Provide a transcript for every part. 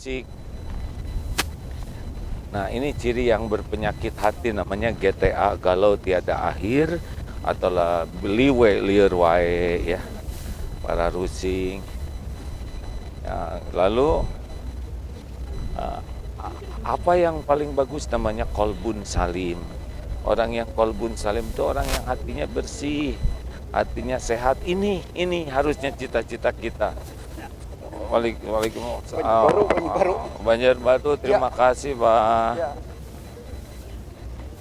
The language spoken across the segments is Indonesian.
fisik. Nah, ini ciri yang berpenyakit hati, namanya GTA, galau tiada akhir, atau liwe liur wae ya, para rusing. Ya, lalu apa yang paling bagus namanya kolbun salim. Orang yang kolbun salim itu orang yang hatinya bersih, hatinya sehat. Ini harusnya cita-cita kita. Waalaikumsalam. Banjarbaru, terima kasih Pak.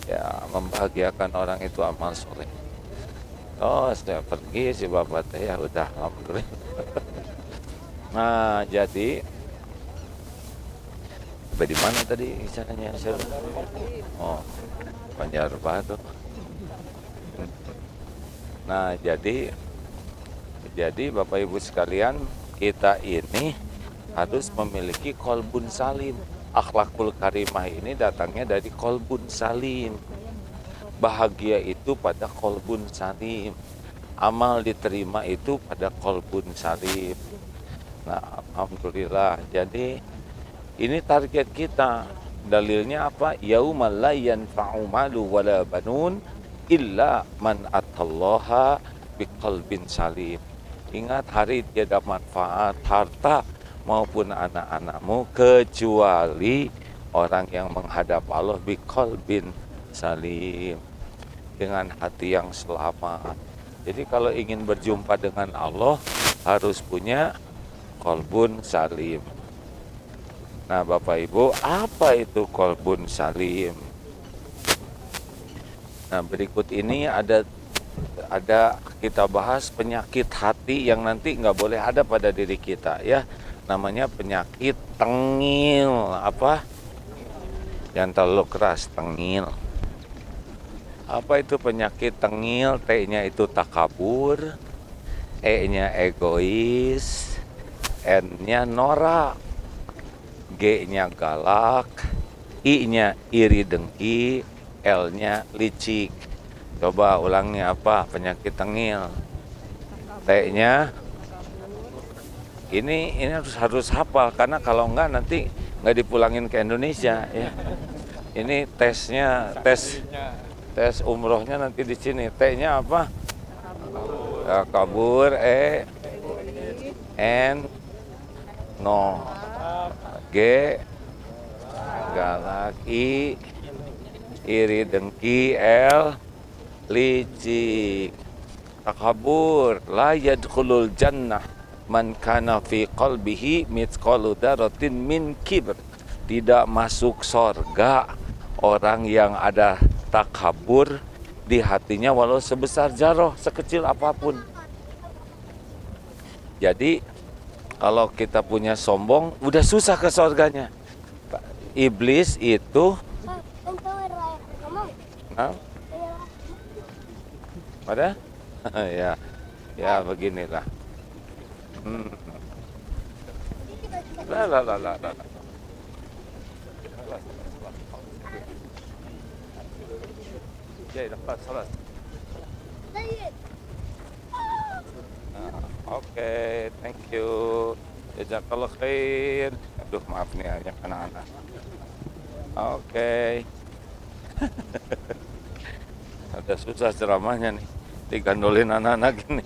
Ya, membahagiakan orang itu amal soleh. Oh, saya pergi si bapak teh ya udah, alhamdulillah. Nah, jadi di mana tadi caranya? Oh, Banjarbaru. Nah, jadi Bapak Ibu sekalian, kita ini harus memiliki kolbun salim. Akhlakul karimah ini datangnya dari kolbun salim. Bahagia itu pada kolbun salim. Amal diterima itu pada kolbun salim. Nah, alhamdulillah. Jadi ini target kita. Dalilnya apa? Yaumal la yanfa'u malu wala banun illa man atallaha biqalbin salim. Ingat, hari tiada manfaat harta maupun anak-anakmu kecuali orang yang menghadap Allah biqalbin salim, dengan hati yang selamat. Jadi kalau ingin berjumpa dengan Allah harus punya kolbun salim. Nah, Bapak Ibu, apa itu kolbun salim? Nah, berikut ini ada kita bahas penyakit hati yang nanti nggak boleh ada pada diri kita ya. Namanya penyakit tengil. Apa? Jangan terlalu keras, tengil. Apa itu penyakit tengil? T-nya itu takabur, E-nya egois, N-nya norak, G-nya galak, I-nya iri dengki, L-nya licik. Coba ulangnya apa penyakit tengil? T-nya ini harus hafal, karena kalau enggak nanti nggak dipulangin ke Indonesia ya. Ini tes umrohnya nanti di sini. T-nya apa? Kabur, E, N, no, G, galak, I, iri dengki, L, licik. Takabur, la yadkhulul jannah man kana fi qalbihi mithqalu dzarratin min kibr. Tidak masuk surga orang yang ada takabur di hatinya walau sebesar zarah, sekecil apapun. Jadi kalau kita punya sombong, udah susah ke surganya. Iblis itu ada? ya beginilah. La. Ya, salah. Oke, thank you. Jazakallah khair. Aduh, maaf nih banyak anak-anak. Oke. Ada susah ceramahnya nih, digandolin anak-anak gini.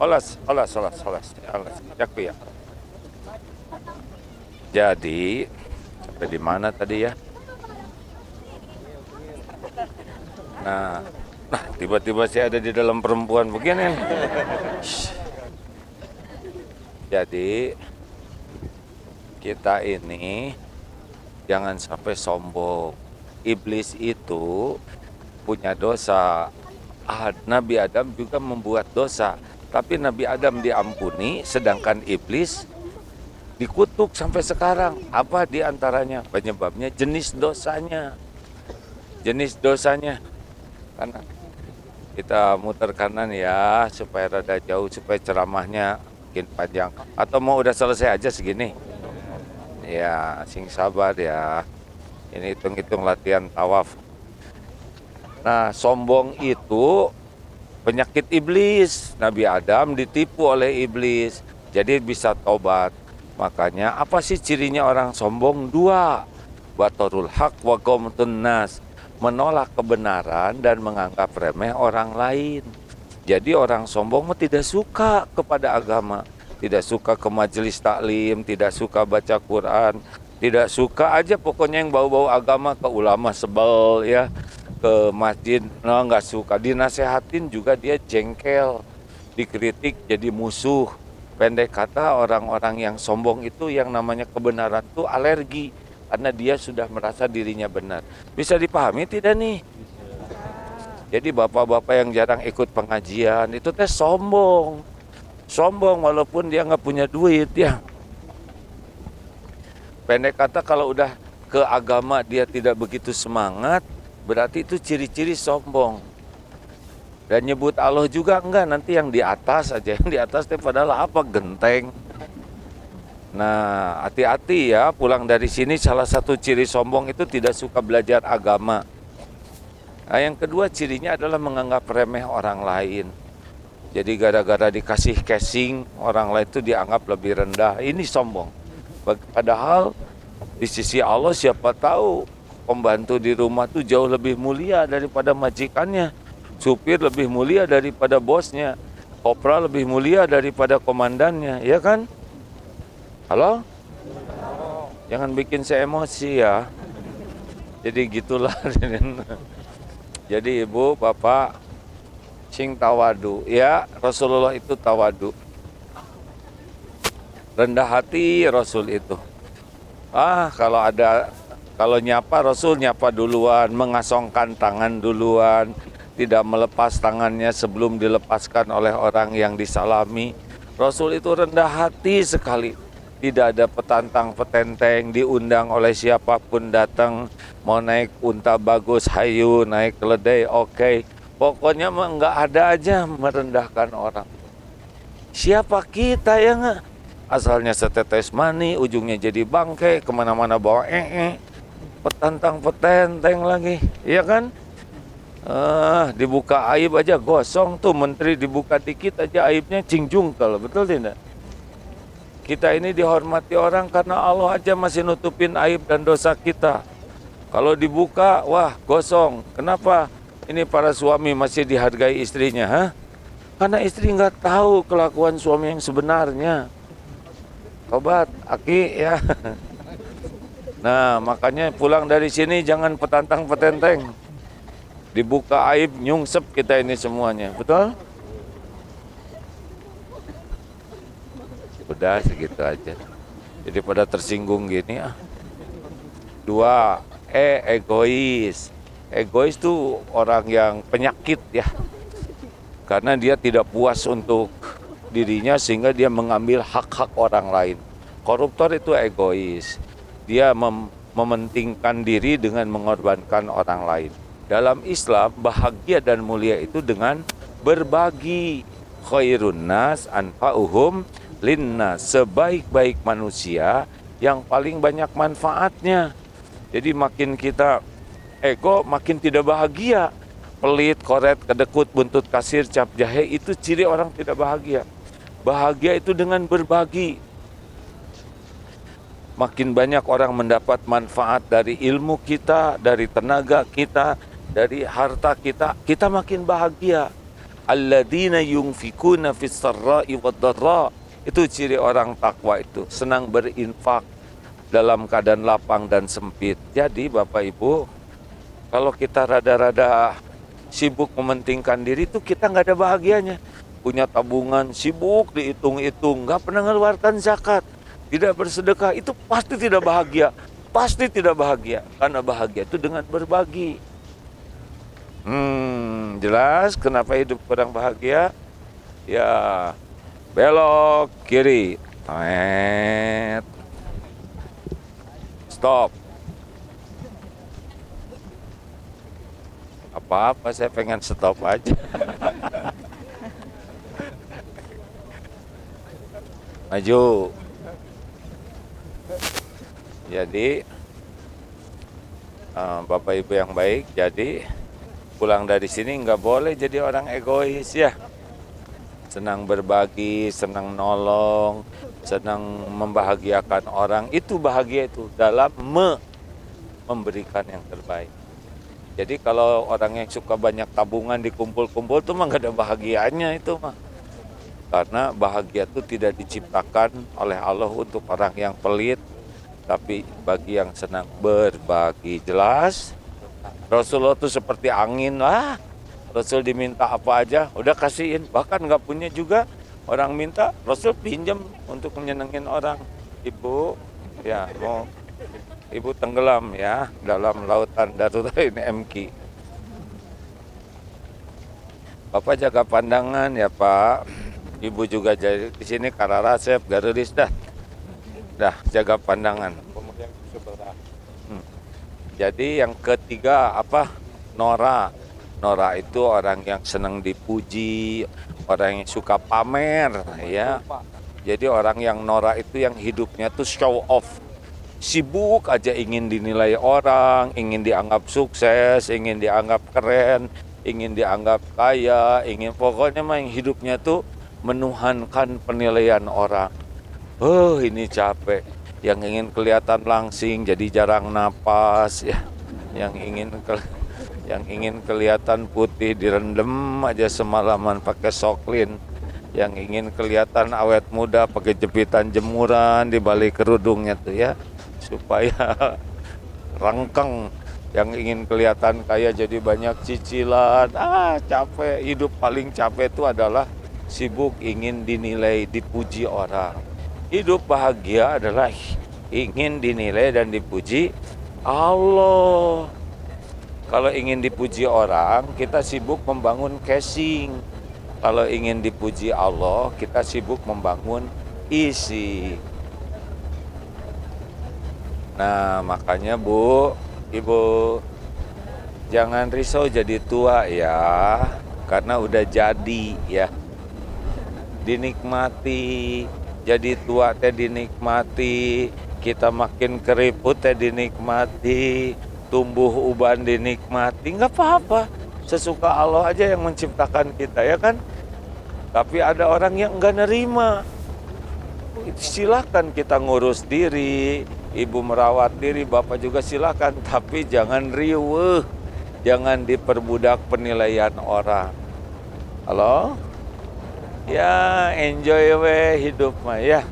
Olas. Ya. Jadi sampai di mana tadi ya? Nah, tiba-tiba saya ada di dalam perempuan begini. Jadi kita ini jangan sampai sombong. Iblis itu punya dosa. Nabi Adam juga membuat dosa, tapi Nabi Adam diampuni, sedangkan iblis dikutuk sampai sekarang. Apa diantaranya? Penyebabnya jenis dosanya. Kanan. Kita muter kanan ya, supaya rada jauh, supaya ceramahnya makin panjang. Atau mau udah selesai aja segini? Ya, sing sabar ya. Ini hitung-hitung latihan tawaf. Nah, sombong itu penyakit iblis. Nabi Adam ditipu oleh iblis. Jadi bisa tobat. Makanya apa sih cirinya orang sombong? Dua, batorul haq wa ghamtun nas, menolak kebenaran dan menganggap remeh orang lain. Jadi orang sombong mah tidak suka kepada agama, tidak suka ke majelis taklim, tidak suka baca Quran, tidak suka aja pokoknya yang bau-bau agama, ke ulama sebel ya, ke masjid nggak suka, dinasehatin juga dia jengkel, dikritik jadi musuh. Pendek kata, orang-orang yang sombong itu yang namanya kebenaran itu alergi, karena dia sudah merasa dirinya benar. Bisa dipahami tidak nih? Jadi bapak-bapak yang jarang ikut pengajian itu teh sombong. Sombong walaupun dia nggak punya duit ya. Pendek kata, kalau udah ke agama dia tidak begitu semangat, berarti itu ciri-ciri sombong. Dan nyebut Allah juga enggak, nanti yang di atas aja, yang di atas teh padahal apa, genteng. Nah, hati-hati ya, pulang dari sini salah satu ciri sombong itu tidak suka belajar agama. Nah, yang kedua cirinya adalah menganggap remeh orang lain. Jadi gara-gara dikasih casing, orang lain itu dianggap lebih rendah. Ini sombong. Padahal di sisi Allah siapa tahu pembantu di rumah tuh jauh lebih mulia daripada majikannya. Supir lebih mulia daripada bosnya, kopral lebih mulia daripada komandannya, ya kan? Halo? Jangan bikin saya emosi ya. Jadi gitulah. Jadi ibu, bapak, sing tawadu. Ya, Rasulullah itu tawadu. Rendah hati Rasul itu. Kalau nyapa Rasul nyapa duluan, mengasongkan tangan duluan, tidak melepas tangannya sebelum dilepaskan oleh orang yang disalami. Rasul itu rendah hati sekali. Tidak ada petantang petenteng, diundang oleh siapapun datang. Mau naik unta bagus, hayu, naik keledai, oke. Pokoknya enggak ada aja merendahkan orang. Siapa kita ya nggak? Asalnya setetes mani, ujungnya jadi bangke, kemana-mana bawa petantang petenteng lagi, iya kan? Dibuka aib aja gosong tuh, menteri dibuka dikit aja aibnya cingjungkel, betul tidak? Kita ini dihormati orang karena Allah aja masih nutupin aib dan dosa kita. Kalau dibuka, wah gosong. Kenapa? Ini para suami masih dihargai istrinya, ha? Karena istri nggak tahu kelakuan suami yang sebenarnya. Tobat, Aki ya. Nah, makanya pulang dari sini jangan petantang petenteng. Dibuka aib, nyungsep kita ini semuanya, betul? Udah segitu aja. Jadi pada tersinggung gini Dua, egois. Egois tuh orang yang penyakit ya. Karena dia tidak puas untuk dirinya sehingga dia mengambil hak-hak orang lain. Koruptor itu egois. Dia mementingkan diri dengan mengorbankan orang lain. Dalam Islam, bahagia dan mulia itu dengan berbagi. Khairun nas anfa'uhum linnas. Sebaik-baik manusia yang paling banyak manfaatnya. Jadi makin kita ego, makin tidak bahagia. Pelit, koret, kedekut, buntut kasir, cap jahe, itu ciri orang tidak bahagia. Bahagia itu dengan berbagi. Makin banyak orang mendapat manfaat dari ilmu kita, dari tenaga kita, dari harta kita, kita makin bahagia. Alladzina yunfikuna fis sarra'i wad-dharra. Itu ciri orang takwa itu, senang berinfak dalam keadaan lapang dan sempit. Jadi Bapak Ibu, kalau kita rada-rada sibuk mementingkan diri itu kita nggak ada bahagianya. Punya tabungan, sibuk dihitung-hitung, nggak pernah mengeluarkan zakat, tidak bersedekah, itu pasti tidak bahagia. Pasti tidak bahagia, karena bahagia itu dengan berbagi. Jelas kenapa hidup kurang bahagia? Ya, belok kiri. Stop. Apa-apa, saya pengen stop aja. Maju. Jadi Bapak Ibu yang baik, jadi pulang dari sini nggak boleh jadi orang egois ya. Senang berbagi, senang nolong, senang membahagiakan orang, itu bahagia itu dalam memberikan yang terbaik. Jadi kalau orang yang suka banyak tabungan dikumpul-kumpul tuh mah gak ada bahagianya itu mah. Karena bahagia itu tidak diciptakan oleh Allah untuk orang yang pelit, tapi bagi yang senang berbagi. Jelas? Rasulullah itu seperti angin lah. Rasul diminta apa aja, udah kasihin. Bahkan nggak punya juga, orang minta, Rasul pinjam untuk menyenengin orang. Ibu, ya mau ibu tenggelam ya dalam lautan darurat ini MQ. Bapak jaga pandangan ya Pak. Ibu juga jadi di sini Kararasep, Garuris dah jaga pandangan. Jadi yang ketiga apa? Nora. Nora itu orang yang senang dipuji, orang yang suka pamer, ya. Jadi orang yang Nora itu yang hidupnya tuh show off. Sibuk aja ingin dinilai orang, ingin dianggap sukses, ingin dianggap keren, ingin dianggap kaya, pokoknya mah yang hidupnya tuh menuhankan penilaian orang. Oh, ini capek. Yang ingin kelihatan langsing jadi jarang napas ya. Yang ingin kelihatan putih direndam aja semalaman pakai soklin. Yang ingin kelihatan awet muda pakai jepitan jemuran di balik kerudungnya tuh ya, supaya rengkeng. Yang ingin kelihatan kaya jadi banyak cicilan. Capek. Hidup paling capek itu adalah sibuk ingin dinilai, dipuji orang. Hidup bahagia adalah ingin dinilai dan dipuji Allah. Kalau ingin dipuji orang, kita sibuk membangun casing. Kalau ingin dipuji Allah, kita sibuk membangun isi. Nah, makanya Bu, Ibu, jangan risau jadi tua ya, karena udah jadi ya. Dinikmati, jadi tua teh dinikmati, kita makin keriput teh dinikmati, tumbuh uban dinikmati, nggak apa-apa. Sesuka Allah aja yang menciptakan kita ya kan. Tapi ada orang yang nggak nerima. Silakan kita ngurus diri, ibu merawat diri, bapak juga silakan. Tapi jangan riweuh, jangan diperbudak penilaian orang. Halo? Ya enjoy hidup mah ya.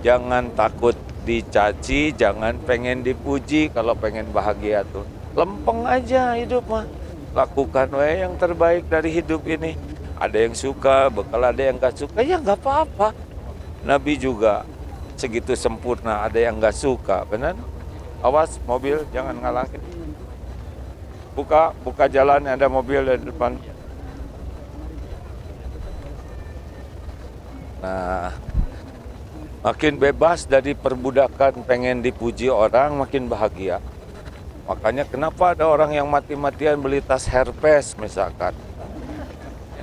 Jangan takut dicaci, jangan pengen dipuji. Kalau pengen bahagia tuh lempeng aja hidup mah. Lakukan yang terbaik dari hidup ini. Ada yang suka, bakal ada yang gak suka, ya gak apa-apa. Nabi juga segitu sempurna, ada yang gak suka, benar? Awas mobil, jangan ngalangin. Buka jalan, ada mobil di depan. Nah, makin bebas dari perbudakan pengen dipuji orang, makin bahagia. Makanya kenapa ada orang yang mati-matian beli tas Hermes misalkan.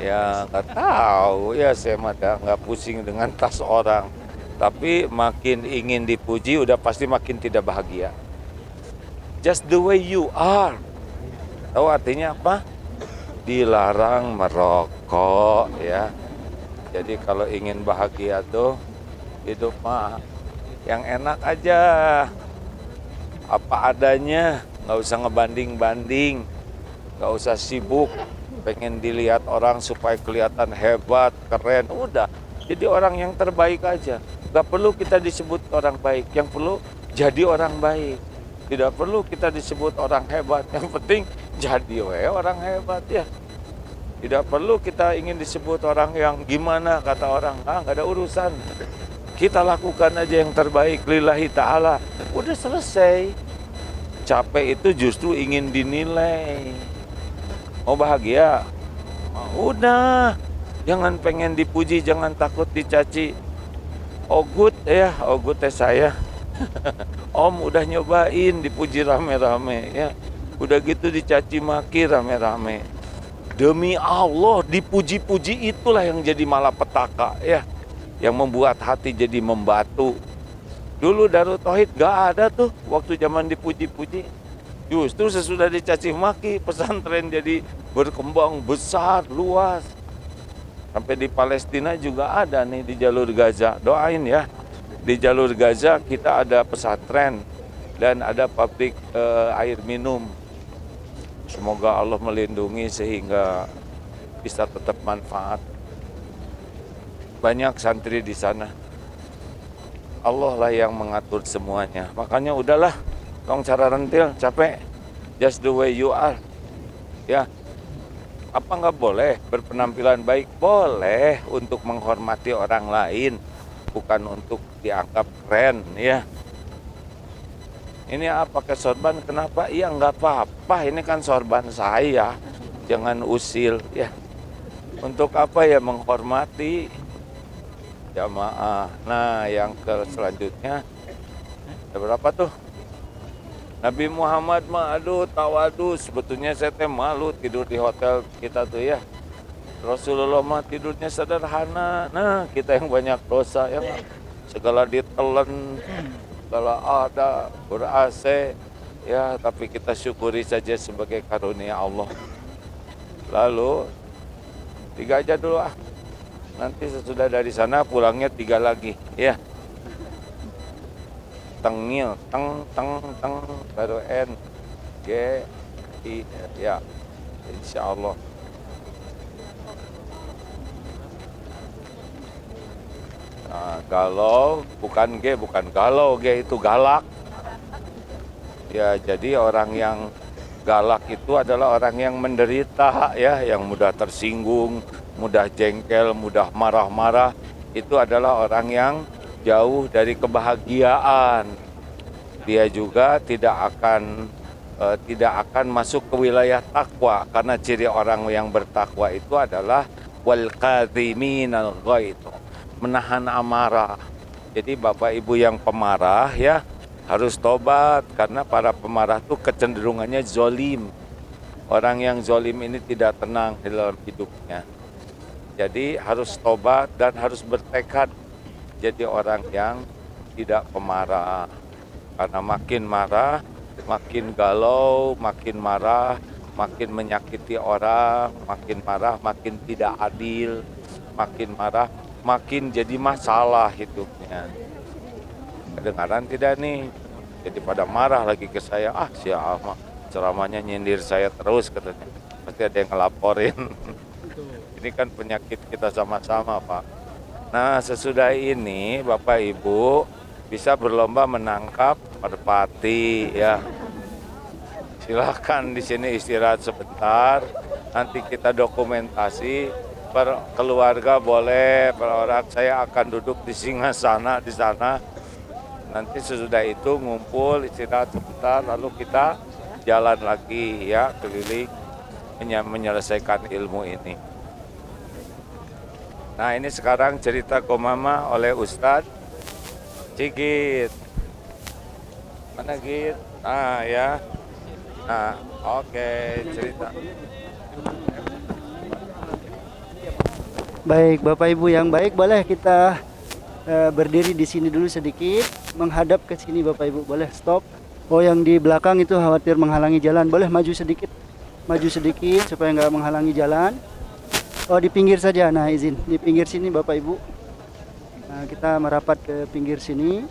Ya nggak tahu ya, saya mah nggak pusing dengan tas orang. Tapi makin ingin dipuji udah pasti makin tidak bahagia. Just the way you are. Tahu artinya apa? Dilarang merokok ya. Jadi kalau ingin bahagia tuh hidup mah yang enak aja. Apa adanya, nggak usah ngebanding-banding, nggak usah sibuk pengen dilihat orang supaya kelihatan hebat, keren. Udah, jadi orang yang terbaik aja. Nggak perlu kita disebut orang baik, yang perlu jadi orang baik. Tidak perlu kita disebut orang hebat, yang penting jadi orang hebat ya. Tidak perlu kita ingin disebut orang yang gimana kata orang, nggak ada urusan. Kita lakukan aja yang terbaik lillahi ta'ala. Udah selesai. Capek itu justru ingin dinilai. Mau bahagia? Udah. Jangan pengen dipuji, jangan takut dicaci. Oh good ya, oh good teh saya. Om udah nyobain dipuji rame-rame ya. Udah gitu dicaci maki rame-rame. Demi Allah, dipuji-puji itulah yang jadi malapetaka ya. Yang membuat hati jadi membatu. Dulu Darut Tauhid gak ada tuh waktu zaman dipuji-puji. Justru sesudah dicaci maki, pesantren jadi berkembang besar, luas. Sampai di Palestina juga ada nih, di jalur Gaza. Doain ya, Di jalur Gaza kita ada pesantren dan ada pabrik air minum. Semoga Allah melindungi sehingga bisa tetap manfaat. Banyak santri di sana. Allah lah yang mengatur semuanya. Makanya udahlah, tong cara rentil, capek. Just the way you are. Ya, apa nggak boleh berpenampilan baik? Boleh untuk menghormati orang lain, bukan untuk dianggap keren, ya. Ini apa pakai sorban? Kenapa? Iya nggak apa-apa. Ini kan sorban saya. Jangan usil, ya. Untuk apa ya menghormati jamaah. Nah, yang selanjutnya ada berapa tuh? Nabi Muhammad mah aduh tawadu. Sebetulnya saya teh malu tidur di hotel kita tuh ya. Rasulullah mah tidurnya sederhana. Nah, kita yang banyak dosa ya. Segala ditelen, segala ada, ber-AC, ya, tapi kita syukuri saja sebagai karunia Allah. Lalu 3 aja dulu ah. Nanti sesudah dari sana pulangnya 3 lagi, ya. Tengil, teng, baru N, G, I, ya, insya Allah. Nah, galau, bukan G, bukan galau, G itu galak. Ya, jadi orang yang galak itu adalah orang yang menderita, ya, yang mudah tersinggung, mudah jengkel, mudah marah-marah. Itu adalah orang yang jauh dari kebahagiaan. Dia juga tidak akan masuk ke wilayah takwa, karena ciri orang yang bertakwa itu adalah wal kadhiminal ghaidh, menahan amarah. Jadi Bapak Ibu yang pemarah ya harus tobat, karena para pemarah itu kecenderungannya zolim. Orang yang zolim ini tidak tenang di dalam hidupnya. Jadi harus tobat dan harus bertekad jadi orang yang tidak pemarah. Karena makin marah, makin galau, makin marah, makin menyakiti orang, makin marah, makin tidak adil, makin marah, makin jadi masalah hidupnya. Kedengaran tidak nih? Jadi pada marah lagi ke saya, siapa ceramahnya nyindir saya terus katanya. Pasti ada yang ngelaporin. Ini kan penyakit kita sama-sama, Pak. Nah, sesudah ini Bapak Ibu bisa berlomba menangkap merpati, ya. Silakan di sini istirahat sebentar. Nanti kita dokumentasi. Per keluarga boleh, per orang saya akan duduk di singgasana di sana. Nanti sesudah itu ngumpul istirahat sebentar, lalu kita jalan lagi ya keliling menyelesaikan ilmu ini. Nah, ini sekarang cerita Gomama oleh Ustadz Cigit. Mana Git? Nah ya. Nah, oke, cerita. Baik, Bapak Ibu yang baik, boleh kita berdiri di sini dulu sedikit, menghadap ke sini Bapak Ibu, boleh stop. Oh, yang di belakang itu khawatir menghalangi jalan, boleh maju sedikit supaya nggak menghalangi jalan. Oh, di pinggir saja, nah izin, di pinggir sini Bapak Ibu. Nah, kita merapat ke pinggir sini.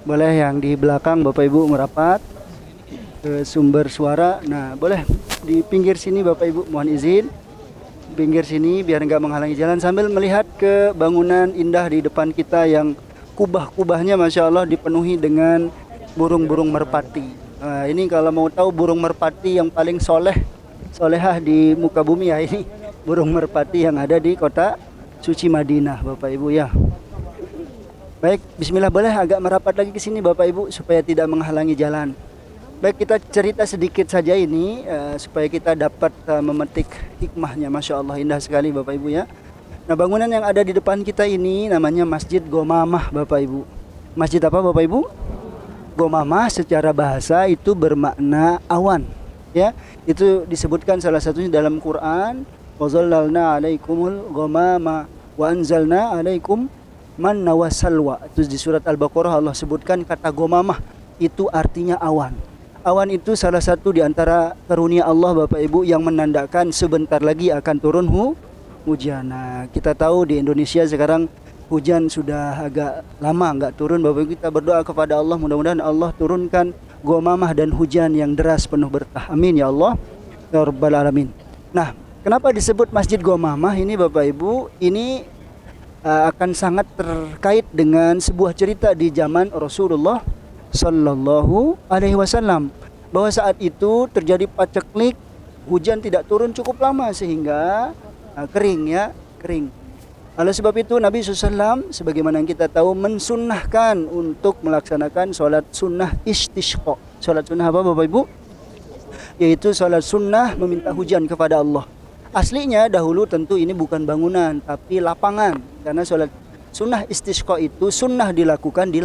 Boleh yang di belakang Bapak Ibu merapat ke sumber suara. Nah, boleh di pinggir sini Bapak Ibu, mohon izin. Pinggir sini biar nggak menghalangi jalan, sambil melihat ke bangunan indah di depan kita yang kubah-kubahnya Masya Allah dipenuhi dengan burung-burung merpati. Nah, ini kalau mau tahu burung merpati yang paling solehah di muka bumi ya, ini burung merpati yang ada di kota suci Madinah Bapak Ibu ya. Baik, bismillah, boleh agak merapat lagi ke sini Bapak Ibu supaya tidak menghalangi jalan. Baik, kita cerita sedikit saja ini supaya kita dapat memetik hikmahnya. Masya Allah, indah sekali Bapak Ibu ya. Nah, bangunan yang ada di depan kita ini namanya Masjid Gomamah Bapak Ibu. Masjid apa Bapak Ibu? Gomamah secara bahasa itu bermakna awan. Ya, itu disebutkan salah satunya dalam Quran, wa zallalna 'alaikumul ghamama wa anzalna 'alaikum manna wassalwa. Itu di surat Al-Baqarah Allah sebutkan kata gomamah itu artinya awan. Awan itu salah satu di antara karunia Allah Bapak Ibu yang menandakan sebentar lagi akan turun hujan. Nah, kita tahu di Indonesia sekarang hujan sudah agak lama nggak turun. Bapak Ibu, kita berdoa kepada Allah, mudah-mudahan Allah turunkan ghamamah dan hujan yang deras penuh berkah. Amin ya Allah ya rabbal alamin. Nah, kenapa disebut Masjid Ghamamah ini Bapak Ibu? Ini akan sangat terkait dengan sebuah cerita di zaman Rasulullah Sallallahu Alaihi Wasallam, bahwa saat itu terjadi paceklik, hujan tidak turun cukup lama sehingga kering ya, kering. Oleh sebab itu Nabi SAW sebagaimana yang kita tahu mensunnahkan untuk melaksanakan sholat sunnah istisqa. Sholat sunnah apa Bapak Ibu? Yaitu sholat sunnah meminta hujan kepada Allah. Aslinya dahulu tentu ini bukan bangunan tapi lapangan, karena sholat sunnah istisqa itu sunnah dilakukan di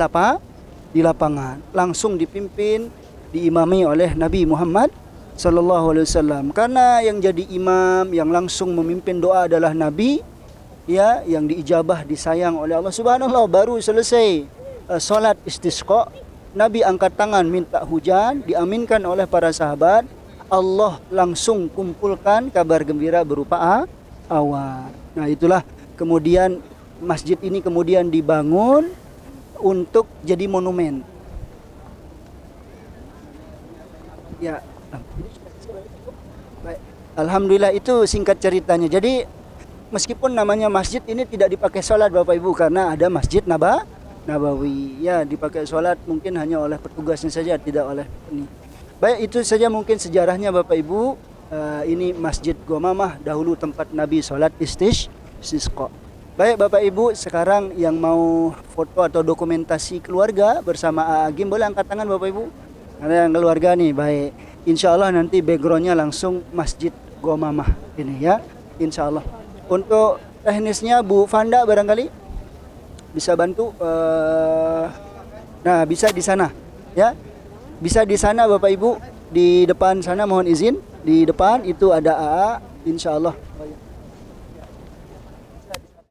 lapangan, langsung dipimpin, diimami oleh Nabi Muhammad Sallallahu Alaihi Wasallam. Karena yang jadi imam, yang langsung memimpin doa adalah Nabi, ya, yang diijabah, disayang oleh Allah. Subhanallah, baru selesai salat istisqa, Nabi angkat tangan minta hujan, diaminkan oleh para sahabat. Allah langsung kumpulkan kabar gembira berupa awan. Nah, itulah kemudian masjid ini kemudian dibangun untuk jadi monumen. Ya, baik. Alhamdulillah, itu singkat ceritanya. Jadi meskipun namanya masjid ini tidak dipakai sholat Bapak Ibu, karena ada Masjid Nabawi. Ya, dipakai sholat mungkin hanya oleh petugasnya saja, tidak oleh ini. Baik, itu saja mungkin sejarahnya Bapak Ibu. Ini Masjid Ghamamah, dahulu tempat Nabi sholat istisqa. Baik Bapak Ibu, sekarang yang mau foto atau dokumentasi keluarga bersama Agim boleh angkat tangan Bapak Ibu. Ada yang keluarga nih, baik. Insya Allah nanti backgroundnya langsung Masjid Ghamamah ini ya, insya Allah. Untuk teknisnya Bu Fanda barangkali bisa bantu. Nah, bisa di sana ya, bisa di sana Bapak Ibu, di depan sana mohon izin. Di depan itu ada AA, insya Allah.